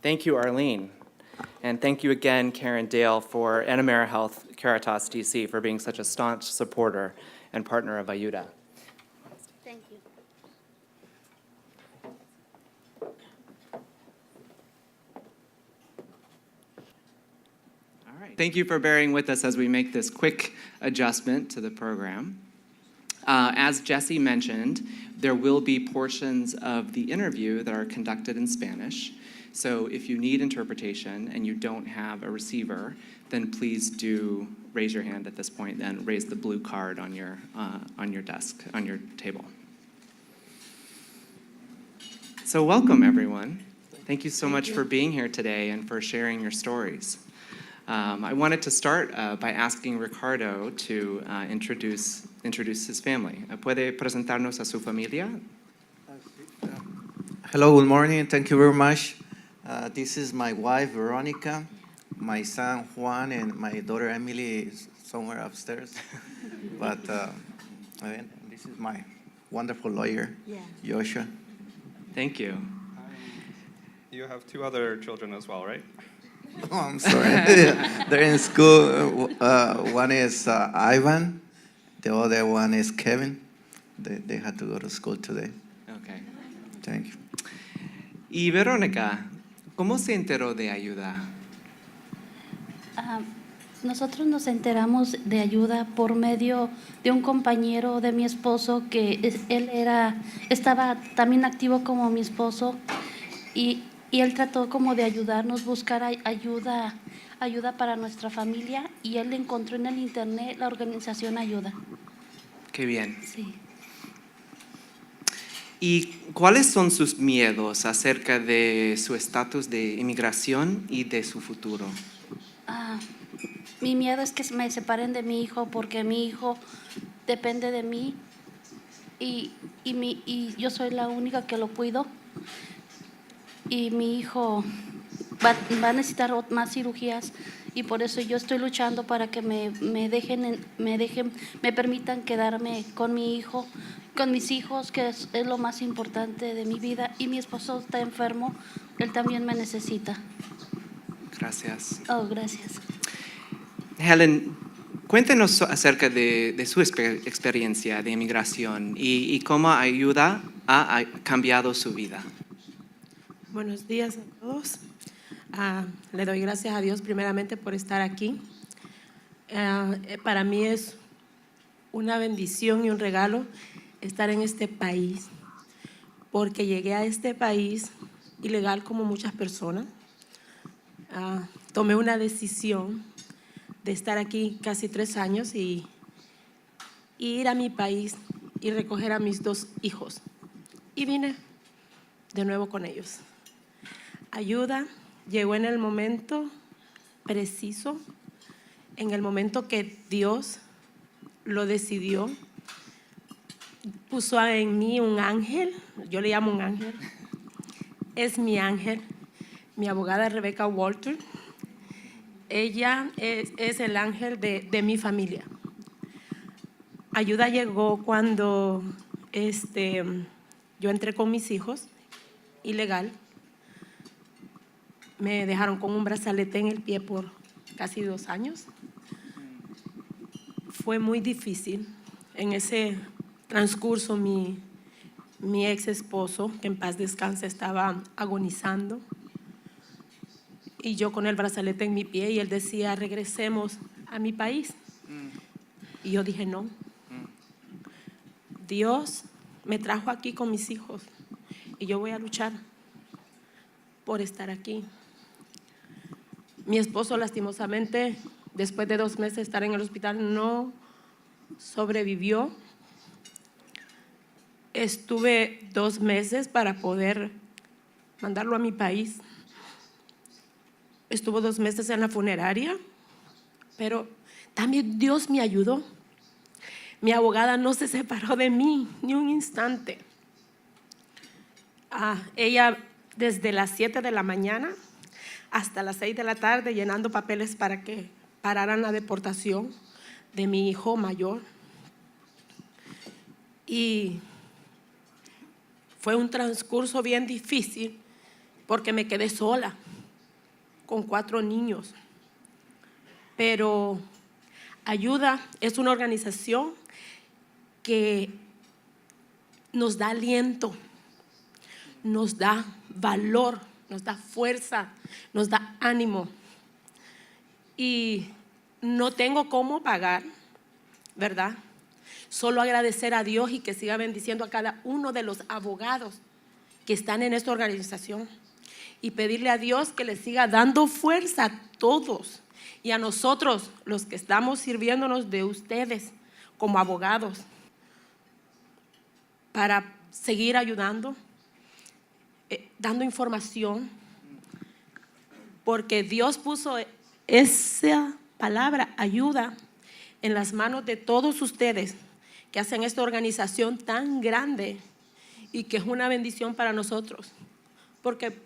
Thank you, Arlene. And thank you again, Karen Dale, and AmeriHealth Caritas DC for being such a staunch supporter and partner of Ayuda. Thank you. All right. Thank you for bearing with us as we make this quick adjustment to the program. As Jesse mentioned, there will be portions of the interview that are conducted in Spanish. So if you need interpretation and you don't have a receiver, then please do raise your hand at this point and raise the blue card on your desk, on your table. So welcome, everyone. Thank you so much for being here today and for sharing your stories. I wanted to start by asking Ricardo to introduce his family. ¿Puede presentarnos a su familia? Hello, good morning. Thank you very much. This is my wife, Veronica, my son, Juan, and my daughter, Emily, is somewhere upstairs. But this is my wonderful lawyer, Joshua. Thank you. You have two other children as well, right? Oh, I'm sorry. They're in school. One is Ivan. The other one is Kevin. They had to go to school today. Okay. Thank you. Y Verónica, ¿cómo se enteró de Ayuda? Nosotros nos enteramos de Ayuda por medio de un compañero de mi esposo que estaba también activo como mi esposo y él trató como de ayudarnos, buscar ayuda para nuestra familia y él encontró en el internet la organización Ayuda. Qué bien. Sí. ¿Y cuáles son sus miedos acerca de su estatus de inmigración y de su futuro? Mi miedo es que me separen de mi hijo porque mi hijo depende de mí y yo soy la única que lo cuido. Y mi hijo va a necesitar más cirugías y por eso yo estoy luchando para que me permitan quedarme con mi hijo, con mis hijos, que es lo más importante de mi vida. Y mi esposo está enfermo, él también me necesita. Gracias. Oh, gracias. Helen, cuéntenos acerca de su experiencia de inmigración y cómo Ayuda ha cambiado su vida. Buenos días a todos. Le doy gracias a Dios primeramente por estar aquí. Para mí es una bendición y un regalo estar en este país, porque llegué a este país ilegal como muchas personas. Tomé una decisión de estar aquí casi 3 años y ir a mi país y recoger a mis 2 hijos. Y vine de nuevo con ellos. Ayuda llegó en el momento preciso, en el momento que Dios lo decidió. Puso en mí un ángel, yo le llamo un ángel, es mi ángel, mi abogada Rebecca Walter. Ella es el ángel de mi familia. Ayuda llegó cuando yo entré con mis hijos, ilegal. Me dejaron con un brazalete en el pie por casi 2 años. Fue muy difícil. En ese transcurso, mi ex esposo, que en paz descanse, estaba agonizando. Y yo con el brazalete en mi pie, y él decía, regresemos a mi país. Y yo dije, no. Dios me trajo aquí con mis hijos y yo voy a luchar por estar aquí. Mi esposo, lastimosamente, después de 2 meses de estar en el hospital, no sobrevivió. Estuve 2 meses para poder mandarlo a mi país. Estuvo 2 meses en la funeraria, pero también Dios me ayudó. Mi abogada no se separó de mí ni un instante. Ella desde las 7 de la mañana hasta las 6 de la tarde llenando papeles para que pararan la deportación de mi hijo mayor. Y fue un transcurso bien difícil porque me quedé sola. con 4 niños. Pero Ayuda es una organización que nos da aliento, nos da valor, nos da fuerza, nos da ánimo. Y no tengo cómo pagar, ¿verdad? Solo agradecer a Dios y que siga bendiciendo a cada uno de los abogados que están en esta organización. Y pedirle a Dios que les siga dando fuerza a todos y a nosotros, los que estamos sirviéndonos de ustedes como abogados, para seguir ayudando, dando información, porque Dios puso esa palabra, ayuda, en las manos de todos ustedes que hacen esta organización tan grande y que es una bendición para nosotros, porque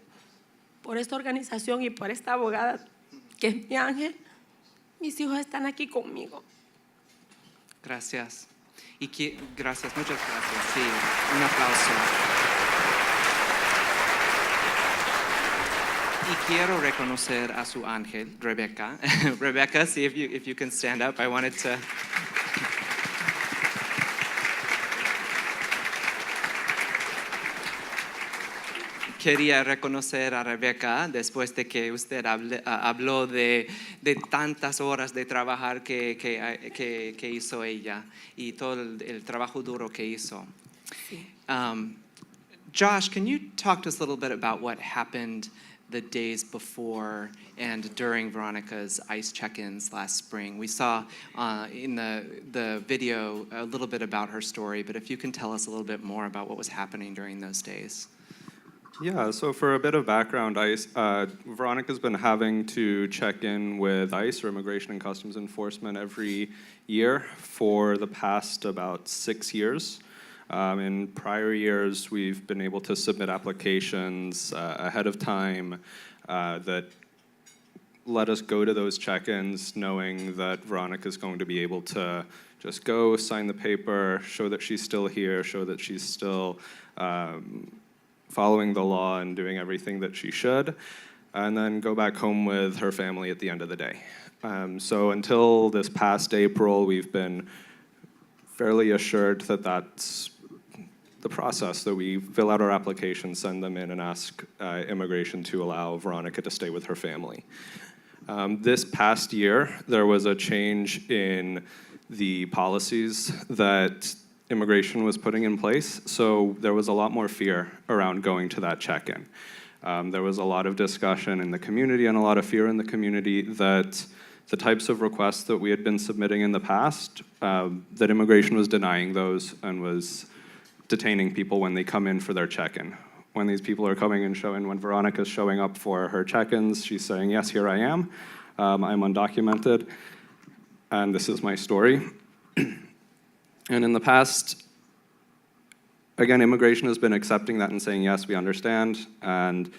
por esta organización y por esta abogada que es mi ángel, mis hijos están aquí conmigo. Gracias. Gracias, muchas gracias. Sí, un aplauso. Y quiero reconocer a su ángel, Rebecca. Rebecca, see if you can stand up. I wanted to. Quería reconocer a Rebecca después de que usted habló de tantas horas de trabajar que hizo ella y todo el trabajo duro que hizo. Josh, can you talk to us a little bit about what happened the days before and during Veronica's ICE check-ins last spring? We saw in the video a little bit about her story, but if you can tell us a little bit more about what was happening during those days. Yeah, so for a bit of background, Veronica's been having to check in with ICE, or Immigration and Customs Enforcement, every year for the past about 6 years. In prior years, we've been able to submit applications ahead of time that let us go to those check-ins knowing that Veronica's going to be able to just go, sign the paper, show that she's still here, show that she's still following the law and doing everything that she should, and then go back home with her family at the end of the day. So until this past April, we've been fairly assured that that's the process, that we fill out our application, send them in, and ask immigration to allow Veronica to stay with her family. This past year, there was a change in the policies that immigration was putting in place, so there was a lot more fear around going to that check-in. There was a lot of discussion in the community and a lot of fear in the community that the types of requests that we had been submitting in the past, that immigration was denying those and was detaining people when they come in for their check-in. When these people are coming and when Veronica's showing up for her check-ins, she's saying, yes, here I am, I'm undocumented, and this is my story. And in the past, again, immigration has been accepting that and saying, yes, we understand, and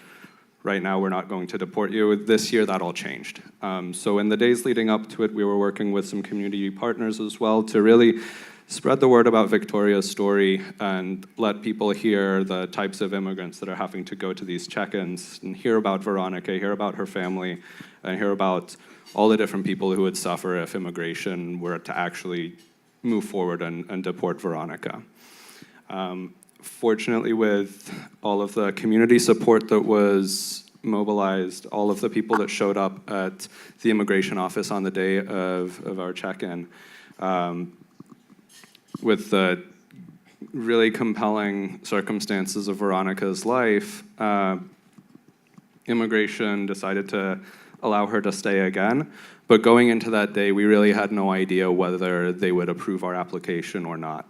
right now we're not going to deport you. This year, that all changed. So in the days leading up to it, we were working with some community partners as well to really spread the word about Victoria's story and let people hear the types of immigrants that are having to go to these check-ins and hear about Veronica, hear about her family, and hear about all the different people who would suffer if immigration were to actually move forward and deport Veronica. Fortunately, with all of the community support that was mobilized, all of the people that showed up at the immigration office on the day of our check-in, with the really compelling circumstances of Veronica's life, immigration decided to allow her to stay again. But going into that day, we really had no idea whether they would approve our application or not.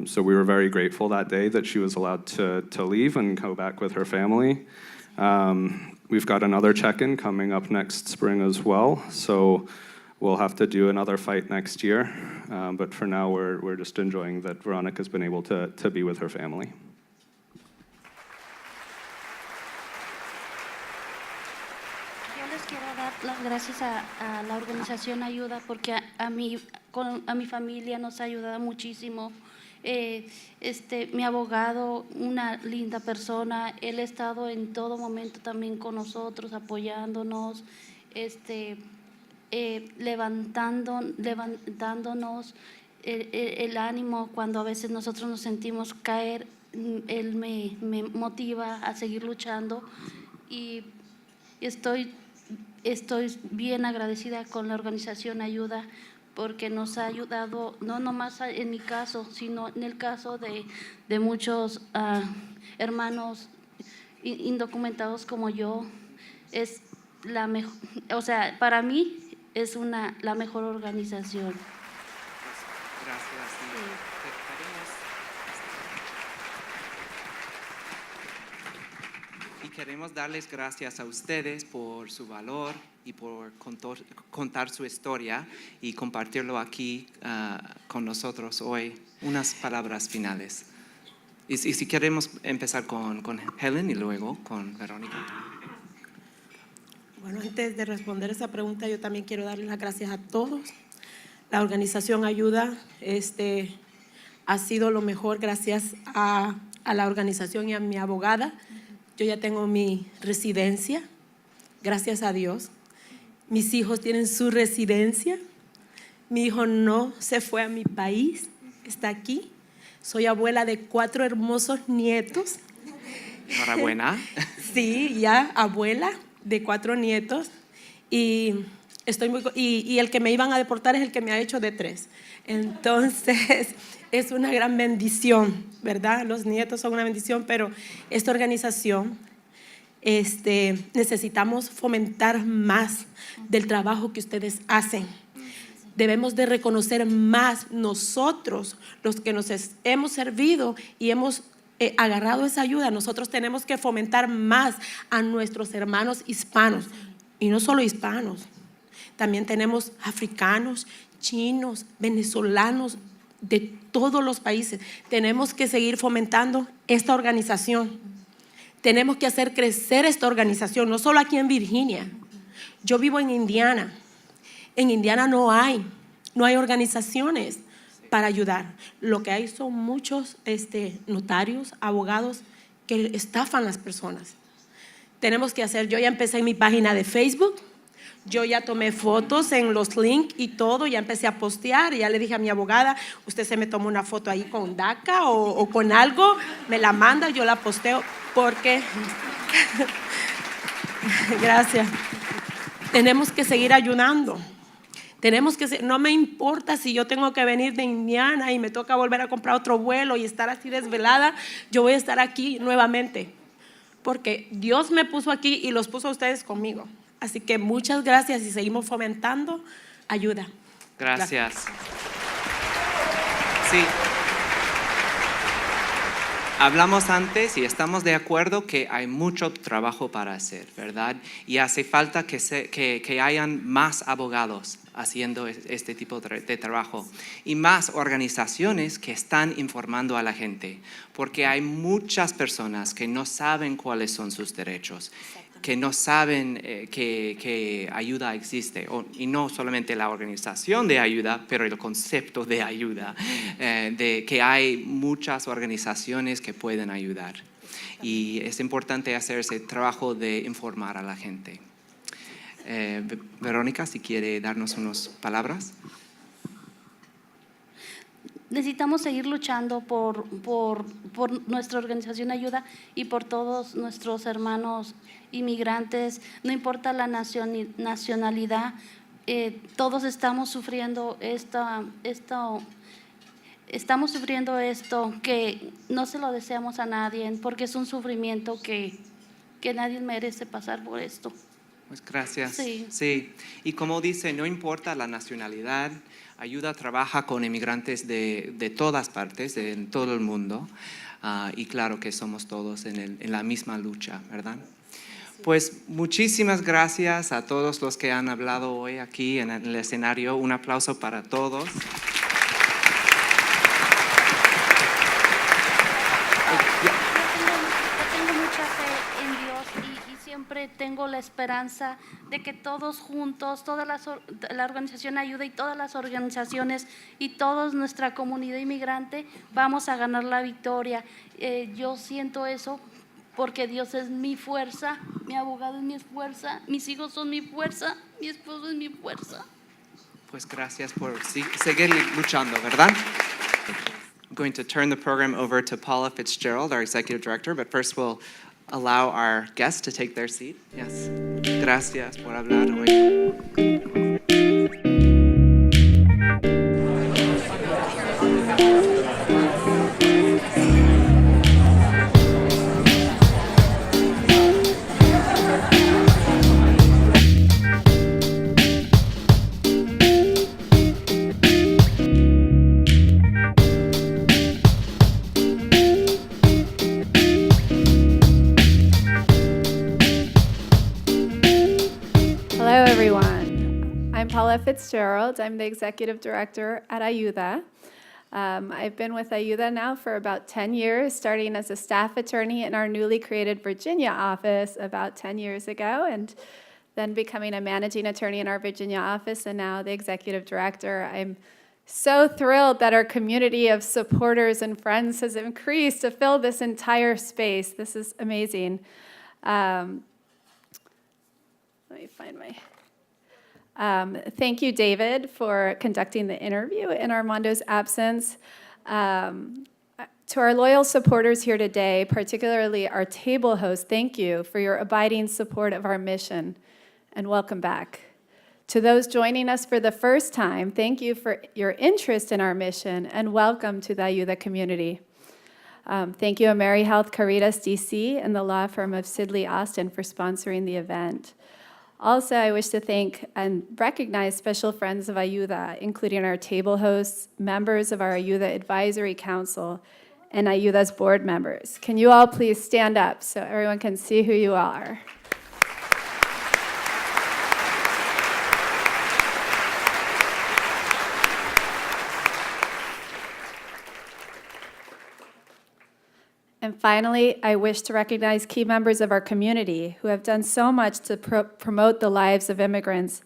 So we were very grateful that day that she was allowed to leave and go back with her family. We've got another check-in coming up next spring as well, so we'll have to do another fight next year. But for now, we're just enjoying that Veronica's been able to be with her family. Yo les quiero dar las gracias a la organización Ayuda porque a mi familia nos ha ayudado muchísimo Mi abogado, una linda persona, él ha estado en todo momento también con nosotros, apoyándonos, levantándonos el ánimo cuando a veces nosotros nos sentimos caer. Él me motiva a seguir luchando y estoy bien agradecida con la organización Ayuda porque nos ha ayudado, no nomás en mi caso, sino en el caso de muchos hermanos indocumentados como yo. Es la mejor, o sea, para mí es la mejor organización. Gracias. Y queremos darles gracias a ustedes por su valor y por contar su historia y compartirlo aquí con nosotros hoy. Unas palabras finales. Y si queremos empezar con Helen y luego con Verónica. Bueno, antes de responder esa pregunta, yo también quiero darles las gracias a todos. La organización Ayuda ha sido lo mejor gracias a la organización y a mi abogada. Yo ya tengo mi residencia, gracias a Dios. Mis hijos tienen su residencia. Mi hijo no se fue a mi país, está aquí. Soy abuela de 4 hermosos nietos. Enhorabuena. Sí, ya abuela de 4 nietos. Y el que me iban a deportar es el que me ha hecho de 3. Entonces, es una gran bendición, ¿verdad? Los nietos son una bendición, pero esta organización, necesitamos fomentar más del trabajo que ustedes hacen. Debemos de reconocer más nosotros, los que nos hemos servido y hemos agarrado esa ayuda. Nosotros tenemos que fomentar más a nuestros hermanos hispanos, y no solo hispanos. También tenemos africanos, chinos, venezolanos, de todos los países. Tenemos que seguir fomentando esta organización. Tenemos que hacer crecer esta organización, no solo aquí en Virginia. Yo vivo en Indiana. En Indiana no hay organizaciones para ayudar. Lo que hay son muchos notarios, abogados que estafan a las personas. Tenemos que hacer, yo ya empecé en mi página de Facebook. Yo ya tomé fotos en los links y todo, ya empecé a postear, y ya le dije a mi abogada, usted se me toma una foto ahí con DACA o con algo, me la manda, yo la posteo, porque gracias. Tenemos que seguir ayudando. No me importa si yo tengo que venir de Indiana y me toca volver a comprar otro vuelo y estar así desvelada, yo voy a estar aquí nuevamente, porque Dios me puso aquí y los puso a ustedes conmigo. Así que muchas gracias y seguimos fomentando Ayuda. Gracias. Sí. Hablamos antes y estamos de acuerdo que hay mucho trabajo para hacer, ¿verdad? Y hace falta que hayan más abogados haciendo este tipo de trabajo y más organizaciones que están informando a la gente, porque hay muchas personas que no saben cuáles son sus derechos, que no saben que ayuda existe, y no solamente la organización de ayuda, pero el concepto de ayuda, de que hay muchas organizaciones que pueden ayudar. Y es importante hacer ese trabajo de informar a la gente. Verónica, si quiere darnos unas palabras. Necesitamos seguir luchando por nuestra organización Ayuda y por todos nuestros hermanos inmigrantes, no importa la nacionalidad, todos estamos sufriendo estamos sufriendo esto que no se lo deseamos a nadie, porque es un sufrimiento que nadie merece pasar por esto. Pues gracias. Sí. Y como dice, no importa la nacionalidad, Ayuda trabaja con inmigrantes de todas partes, de todo el mundo, y claro que somos todos en la misma lucha, ¿verdad? Pues muchísimas gracias a todos los que han hablado hoy aquí en el escenario. Un aplauso para todos. Yo tengo mucha fe en Dios y siempre tengo la esperanza de que todos juntos, la organización Ayuda y todas las organizaciones y toda nuestra comunidad inmigrante vamos a ganar la victoria. Yo siento eso porque Dios es mi fuerza, mi abogado es mi fuerza, mis hijos son mi fuerza, mi esposo es mi fuerza. Pues gracias por seguir luchando, ¿verdad? I'm going to turn the program over to Paula Fitzgerald, our executive director, but first we'll allow our guests to take their seat. Yes. Gracias por hablar hoy. Hello, everyone. I'm Paula Fitzgerald. I'm the executive director at Ayuda. I've been with Ayuda now for about 10 years, starting as a staff attorney in our newly created Virginia office about 10 years ago, and then becoming a managing attorney in our Virginia office, and now the executive director. I'm so thrilled that our community of supporters and friends has increased to fill this entire space. This is amazing. Let me find my... thank you, David, for conducting the interview in Armando's absence. To our loyal supporters here today, particularly our table hosts, thank you for your abiding support of our mission, and welcome back. To those joining us for the first time, thank you for your interest in our mission, and welcome to the Ayuda community. Thank you, AmeriHealth Caritas DC and the law firm of Sidley Austin for sponsoring the event. Also, I wish to thank and recognize special friends of Ayuda, including our table hosts, members of our Ayuda Advisory Council, and Ayuda's board members. Can you all please stand up so everyone can see who you are? And finally, I wish to recognize key members of our community who have done so much to promote the lives of immigrants,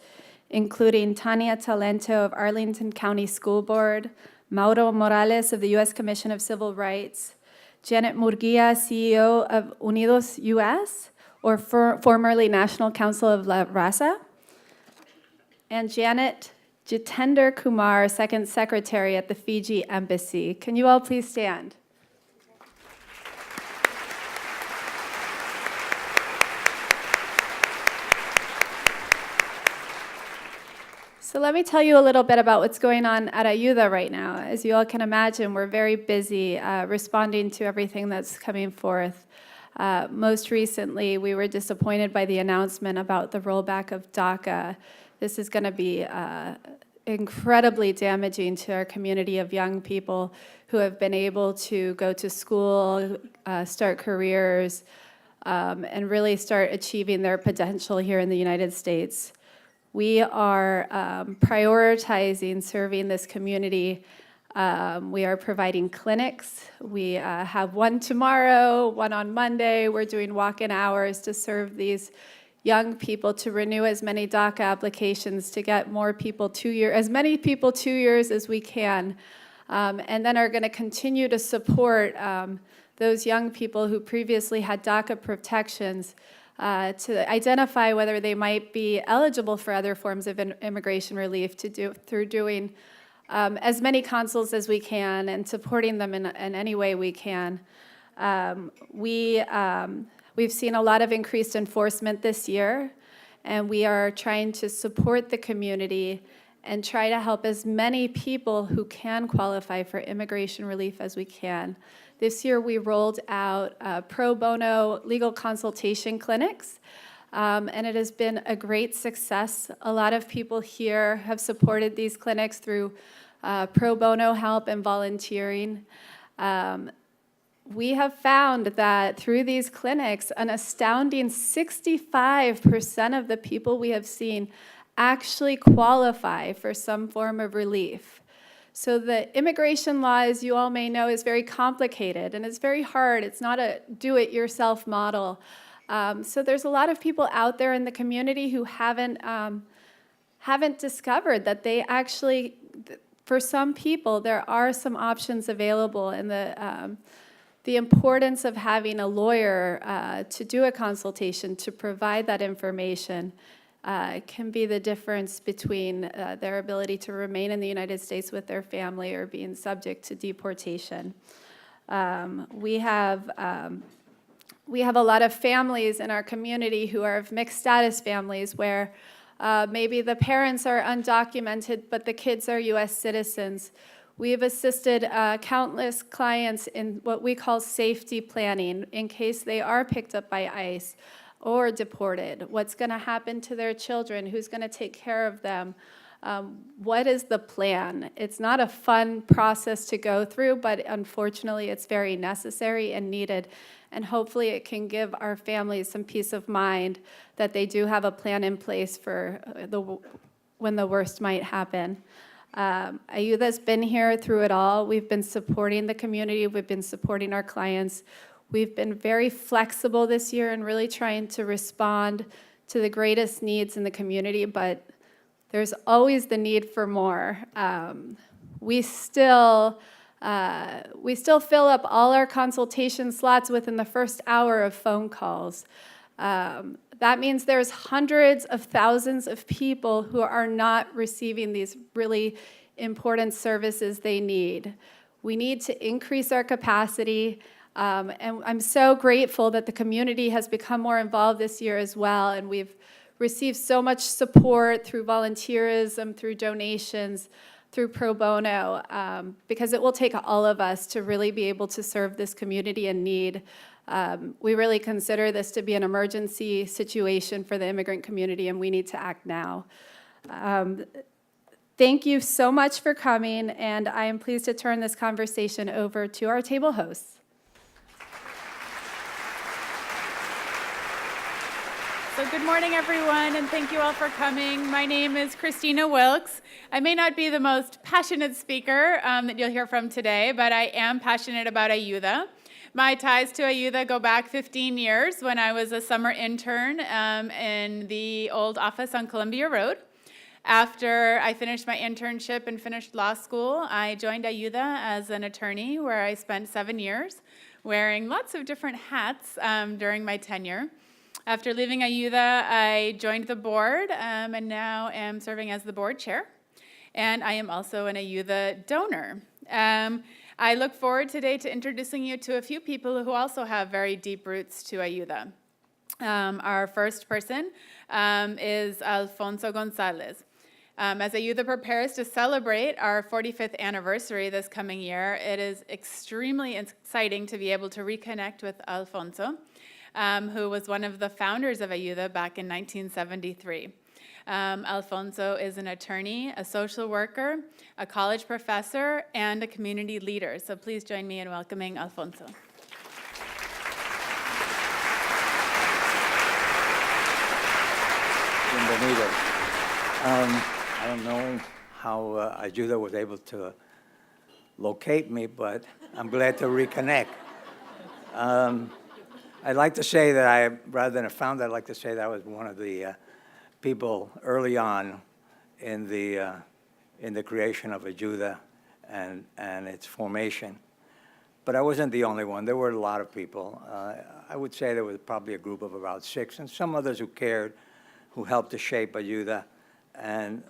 including Tania Talento of Arlington County School Board, Mauro Morales of the U.S. Commission of Civil Rights, Janet Murguia, CEO of Unidos US, or formerly National Council of La Raza, and Janet Jitender Kumar, Second Secretary at the Fiji Embassy. Can you all please stand? So let me tell you a little bit about what's going on at Ayuda right now. As you all can imagine, we're very busy responding to everything that's coming forth. Most recently, we were disappointed by the announcement about the rollback of DACA. This is going to be incredibly damaging to our community of young people who have been able to go to school, start careers, and really start achieving their potential here in the United States. We are prioritizing serving this community. We are providing clinics. We have one tomorrow, one on Monday. We're doing walk-in hours to serve these young people, to renew as many DACA applications, to get more people 2 years, as many people 2 years as we can, and then are going to continue to support those young people who previously had DACA protections to identify whether they might be eligible for other forms of immigration relief through doing as many consults as we can and supporting them in any way we can. We've seen a lot of increased enforcement this year, and we are trying to support the community and try to help as many people who can qualify for immigration relief as we can. This year, we rolled out pro bono legal consultation clinics, and it has been a great success. A lot of people here have supported these clinics through pro bono help and volunteering. We have found that through these clinics, an astounding 65% of the people we have seen actually qualify for some form of relief. So the immigration law, as you all may know, is very complicated, and it's very hard. It's not a do-it-yourself model. So there's a lot of people out there in the community who haven't discovered that they actually, for some people, there are some options available, and the importance of having a lawyer to do a consultation, to provide that information, can be the difference between their ability to remain in the United States with their family or being subject to deportation. We have a lot of families in our community who are of mixed status families where maybe the parents are undocumented, but the kids are U.S. citizens. We have assisted countless clients in what we call safety planning in case they are picked up by ICE or deported. What's going to happen to their children? Who's going to take care of them? What is the plan? It's not a fun process to go through, but unfortunately it's very necessary and needed. And hopefully it can give our families some peace of mind that they do have a plan in place for when the worst might happen. Ayuda's been here through it all. We've been supporting the community. We've been supporting our clients. We've been very flexible this year and really trying to respond to the greatest needs in the community, but there's always the need for more. We still fill up all our consultation slots within the first hour of phone calls. That means there's hundreds of thousands of people who are not receiving these really important services they need. We need to increase our capacity, and I'm so grateful that the community has become more involved this year as well, and we've received so much support through volunteerism, through donations, through pro bono, because it will take all of us to really be able to serve this community in need. We really consider this to be an emergency situation for the immigrant community, and we need to act now. Thank you so much for coming, and I am pleased to turn this conversation over to our table hosts. So good morning, everyone, and thank you all for coming. My name is Christina Wilkes. I may not be the most passionate speaker that you'll hear from today, but I am passionate about Ayuda. My ties to Ayuda go back 15 years when I was a summer intern in the old office on Columbia Road. After I finished my internship and finished law school, I joined Ayuda as an attorney, where I spent 7 years wearing lots of different hats during my tenure. After leaving Ayuda, I joined the board and now am serving as the board chair. And I am also an Ayuda donor. I look forward today to introducing you to a few people who also have very deep roots to Ayuda. Our first person is Alfonso Gonzalez. As Ayuda prepares to celebrate our 45th anniversary this coming year, it is extremely exciting to be able to reconnect with Alfonso, who was one of the founders of Ayuda back in 1973. Alfonso is an attorney, a social worker, a college professor, and a community leader. So please join me in welcoming Alfonso. Bienvenido. I don't know how Ayuda was able to locate me, but I'm glad to reconnect. I'd like to say that rather than a founder, I'd like to say that I was one of the people early on in the creation of Ayuda and its formation. But I wasn't the only one. There were a lot of people. I would say there was probably a group of about 6, and some others who cared, who helped to shape Ayuda, and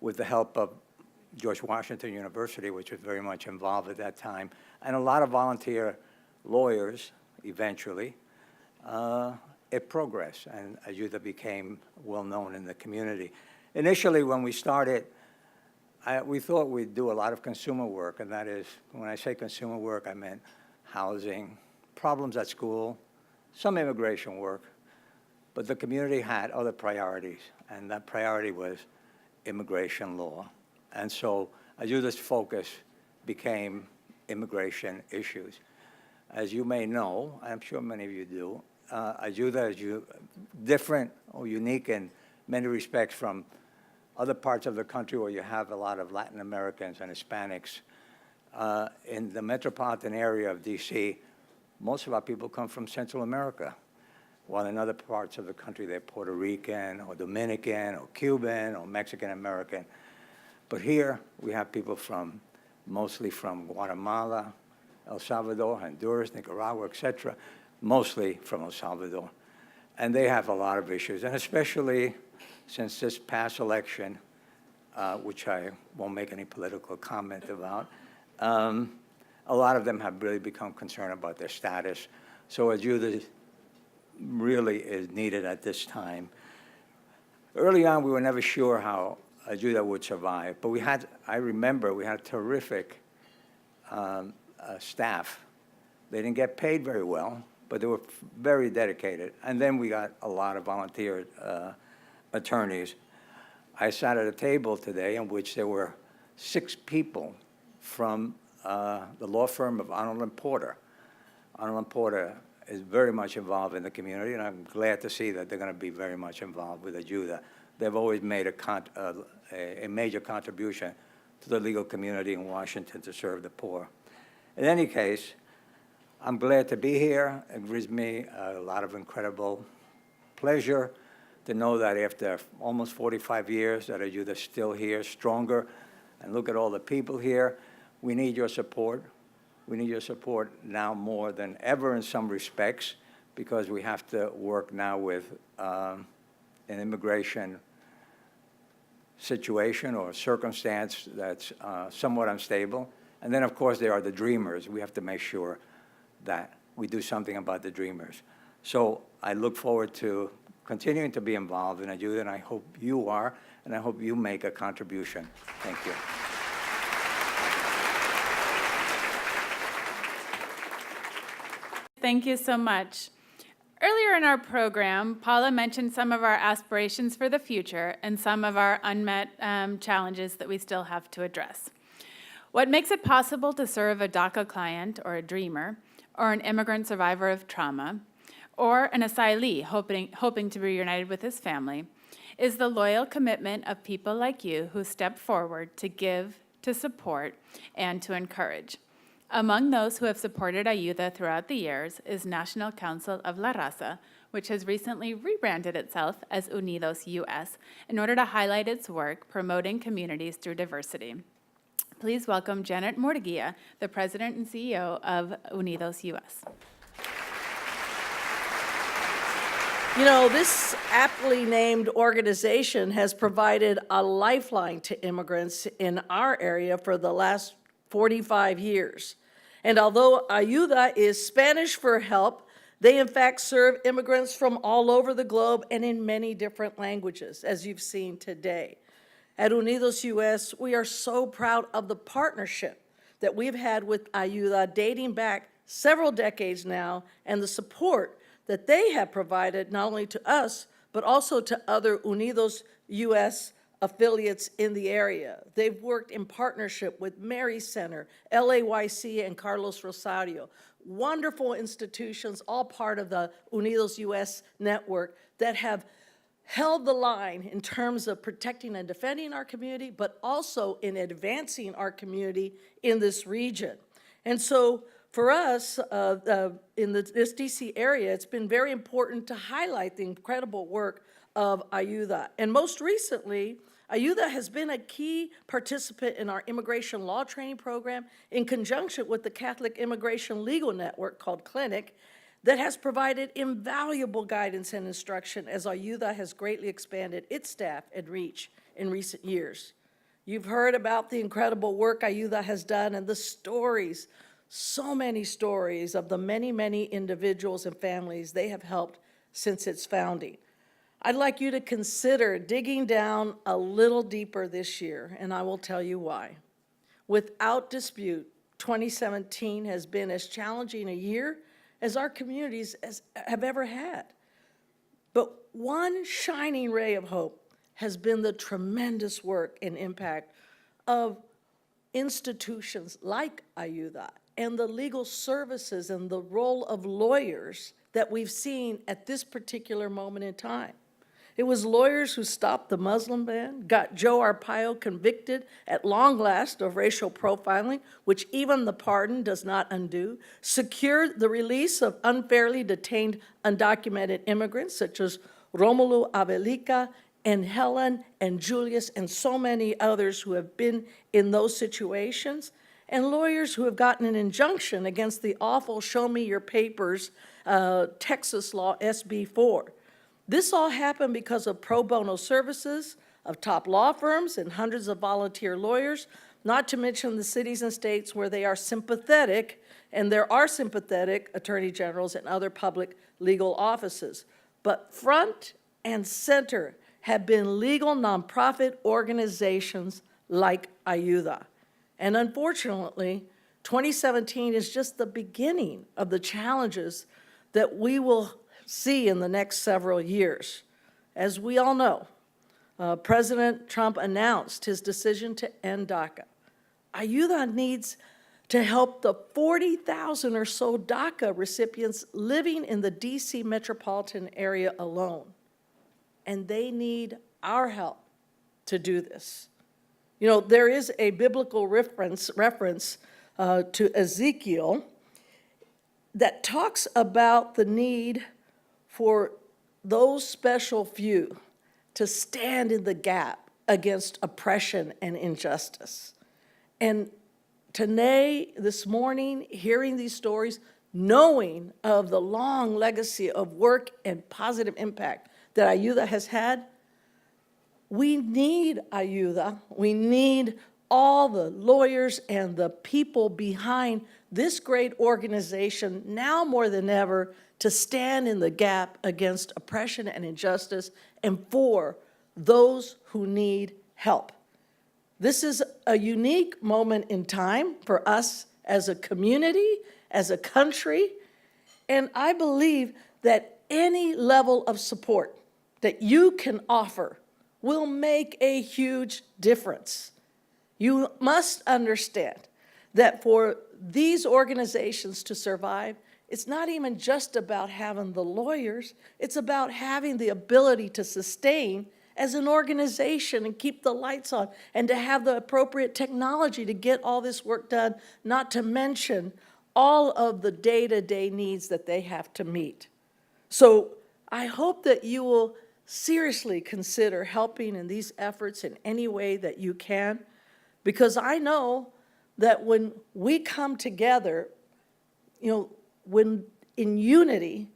with the help of George Washington University, which was very much involved at that time, and a lot of volunteer lawyers eventually. It progressed, and Ayuda became well-known in the community. Initially, when we started, we thought we'd do a lot of consumer work, and that is, when I say consumer work, I meant housing, problems at school, some immigration work, but the community had other priorities, and that priority was immigration law. And so Ayuda's focus became immigration issues. As you may know, I'm sure many of you do, Ayuda is different or unique in many respects from other parts of the country where you have a lot of Latin Americans and Hispanics. In the metropolitan area of D.C., most of our people come from Central America, while in other parts of the country they're Puerto Rican or Dominican or Cuban or Mexican American. But here we have people mostly from Guatemala, El Salvador, Honduras, Nicaragua, etc., mostly from El Salvador. And they have a lot of issues, and especially since this past election, which I won't make any political comment about, a lot of them have really become concerned about their status. So Ayuda really is needed at this time. Early on, we were never sure how Ayuda would survive, but I remember we had terrific staff. They didn't get paid very well, but they were very dedicated. And then we got a lot of volunteer attorneys. I sat at a table today in which there were 6 people from the law firm of Arnold & Porter. Arnold & Porter is very much involved in the community, and I'm glad to see that they're going to be very much involved with Ayuda. They've always made a major contribution to the legal community in Washington to serve the poor. In any case, I'm glad to be here. It gives me a lot of incredible pleasure to know that after almost 45 years that Ayuda's still here, stronger, and look at all the people here. We need your support. We need your support now more than ever in some respects, because we have to work now with an immigration situation or circumstance that's somewhat unstable. And then, of course, there are the dreamers. We have to make sure that we do something about the dreamers. So I look forward to continuing to be involved in Ayuda, and I hope you are, and I hope you make a contribution. Thank you. Thank you so much. Earlier in our program, Paula mentioned some of our aspirations for the future and some of our unmet challenges that we still have to address. What makes it possible to serve a DACA client or a dreamer, or an immigrant survivor of trauma, or an asylee hoping to be reunited with his family, is the loyal commitment of people like you who step forward to give, to support, and to encourage. Among those who have supported Ayuda throughout the years is National Council of La Raza, which has recently rebranded itself as Unidos US in order to highlight its work promoting communities through diversity. Please welcome Janet Mordeguia, the President and CEO of Unidos US. You know, this aptly named organization has provided a lifeline to immigrants in our area for the last 45 years. And although Ayuda is Spanish for help, they in fact serve immigrants from all over the globe and in many different languages, as you've seen today. At Unidos US, we are so proud of the partnership that we've had with Ayuda dating back several decades now, and the support that they have provided not only to us, but also to other Unidos US affiliates in the area. They've worked in partnership with Mary Center, LAYC, and Carlos Rosario. Wonderful institutions, all part of the Unidos US network, that have held the line in terms of protecting and defending our community, but also in advancing our community in this region. And so for us, in this DC area, it's been very important to highlight the incredible work of Ayuda. And most recently, Ayuda has been a key participant in our immigration law training program in conjunction with the Catholic Immigration Legal Network called Clinic, that has provided invaluable guidance and instruction as Ayuda has greatly expanded its staff and reach in recent years. You've heard about the incredible work Ayuda has done and the stories, so many stories of the many, many individuals and families they have helped since its founding. I'd like you to consider digging down a little deeper this year, and I will tell you why. Without dispute, 2017 has been as challenging a year as our communities have ever had. But one shining ray of hope has been the tremendous work and impact of institutions like Ayuda and the legal services and the role of lawyers that we've seen at this particular moment in time. It was lawyers who stopped the Muslim ban, got Joe Arpaio convicted at long last of racial profiling, which even the pardon does not undo, secured the release of unfairly detained undocumented immigrants such as Romulo Avelica and Helen and Julius and so many others who have been in those situations, and lawyers who have gotten an injunction against the awful Show Me Your Papers Texas law SB 4. This all happened because of pro bono services of top law firms and hundreds of volunteer lawyers, not to mention the cities and states where they are sympathetic, and there are sympathetic attorney generals and other public legal offices. But front and center have been legal nonprofit organizations like Ayuda. And unfortunately, 2017 is just the beginning of the challenges that we will see in the next several years. As we all know, President Trump announced his decision to end DACA. Ayuda needs to help the 40,000 or so DACA recipients living in the DC metropolitan area alone. And they need our help to do this. You know, there is a biblical reference to Ezekiel that talks about the need for those special few to stand in the gap against oppression and injustice. And today, this morning, hearing these stories, knowing of the long legacy of work and positive impact that Ayuda has had, we need Ayuda. We need all the lawyers and the people behind this great organization now more than ever to stand in the gap against oppression and injustice and for those who need help. This is a unique moment in time for us as a community, as a country, and I believe that any level of support that you can offer will make a huge difference. You must understand that for these organizations to survive, it's not even just about having the lawyers, it's about having the ability to sustain as an organization and keep the lights on and to have the appropriate technology to get all this work done, not to mention all of the day-to-day needs that they have to meet. So I hope that you will seriously consider helping in these efforts in any way that you can, because I know that when we come together, you know, when in unity,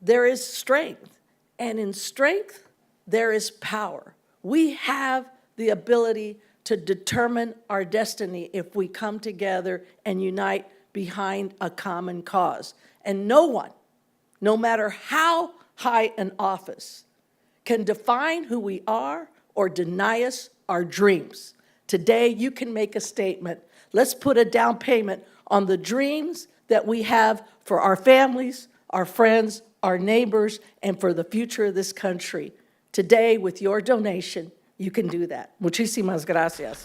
there is strength, and in strength, there is power. We have the ability to determine our destiny if we come together and unite behind a common cause. And no one, no matter how high an office, can define who we are or deny us our dreams. Today, you can make a statement. Let's put a down payment on the dreams that we have for our families, our friends, our neighbors, and for the future of this country. Today, with your donation, you can do that. Muchísimas gracias.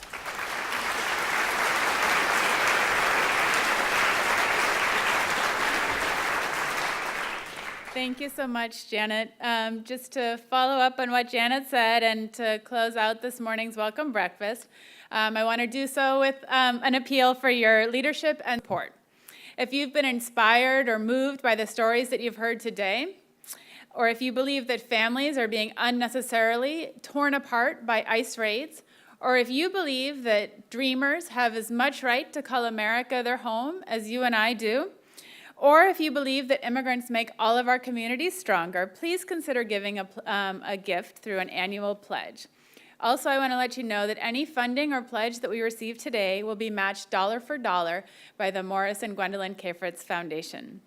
Thank you so much, Janet. Just to follow up on what Janet said and to close out this morning's welcome breakfast, I want to do so with an appeal for your leadership and support. If you've been inspired or moved by the stories that you've heard today, or if you believe that families are being unnecessarily torn apart by ICE raids, or if you believe that dreamers have as much right to call America their home as you and I do, or if you believe that immigrants make all of our communities stronger, please consider giving a gift through an annual pledge. Also, I want to let you know that any funding or pledge that we receive today will be matched dollar for dollar by the Morris and Gwendolyn K. Fritz Foundation.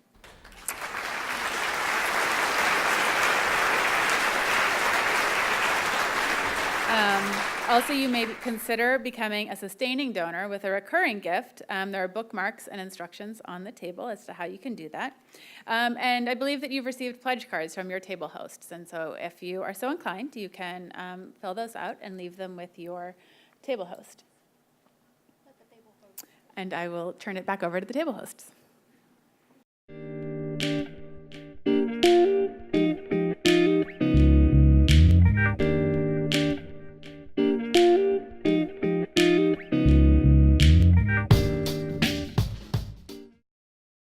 Also, you may consider becoming a sustaining donor with a recurring gift. There are bookmarks and instructions on the table as to how you can do that. And I believe that you've received pledge cards from your table hosts. And so if you are so inclined, you can fill those out and leave them with your table host. And I will turn it back over to the table hosts.